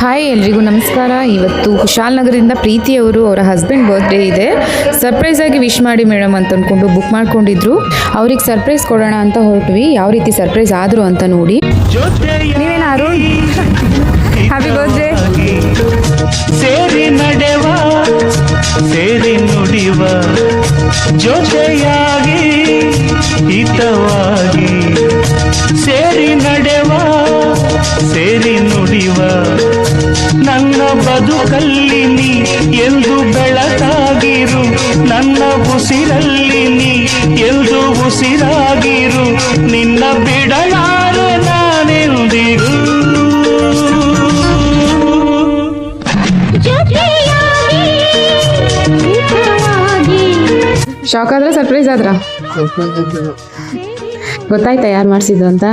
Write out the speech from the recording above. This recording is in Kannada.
ಹಾಯ್ ಎಲ್ರಿಗೂ ನಮಸ್ಕಾರ. ಇವತ್ತು ಕುಶಾಲನಗರದಿಂದ ಪ್ರೀತಿಯವರು ಅವರ ಹಸ್ಬೆಂಡ್ ಬರ್ತ್ಡೇ ಇದೆ. ಸರ್ಪ್ರೈಸ್ ಆಗಿ ವಿಶ್ ಮಾಡಿ ಮೇಡಮ್ ಅಂತ ಅಂದ್ಕೊಂಡು ಬುಕ್ ಮಾಡ್ಕೊಂಡಿದ್ರು. ಅವ್ರಿಗೆ ಸರ್ಪ್ರೈಸ್ ಕೊಡೋಣ ಅಂತ ಹೊರಟ್ವಿ. ಯಾವ ರೀತಿ ಸರ್ಪ್ರೈಸ್ ಆದ್ರು ಅಂತ ನೋಡಿ. ನೀವೇನ ಅರುಣ್, ಹ್ಯಾಪಿ ಬರ್ತ್ಡೇ. ಸೇರಿ ನಡೆವ ಸೇರಿ ನುಡಿವ ಜೊತೆಯಾಗಿ ಹಿತವಾಗಿ ಸೇರಿ ನಡೆವ ಸೇರಿ ನುಡಿವ ನನ್ನ ಬದುಕಲ್ಲಿ ನೀ ಎಂದು ಬೆಳಕಾಗಿರು, ನನ್ನ ಉಸಿರಲ್ಲಿ ನೀ ಎಂದು ಉಸಿರಾಗಿರು, ನಿನ್ನ ಬಿಡಲಾರೆ ನಾನೆಂದಿರು. ಶಾಕ್ ಆದ್ರೆ ಸರ್ಪ್ರೈಸ್ ಆದ್ರ ಗೊತ್ತಾಯ್ತಾ ಯಾರು ಮಾಡಿಸಿದ್ದು ಅಂತ?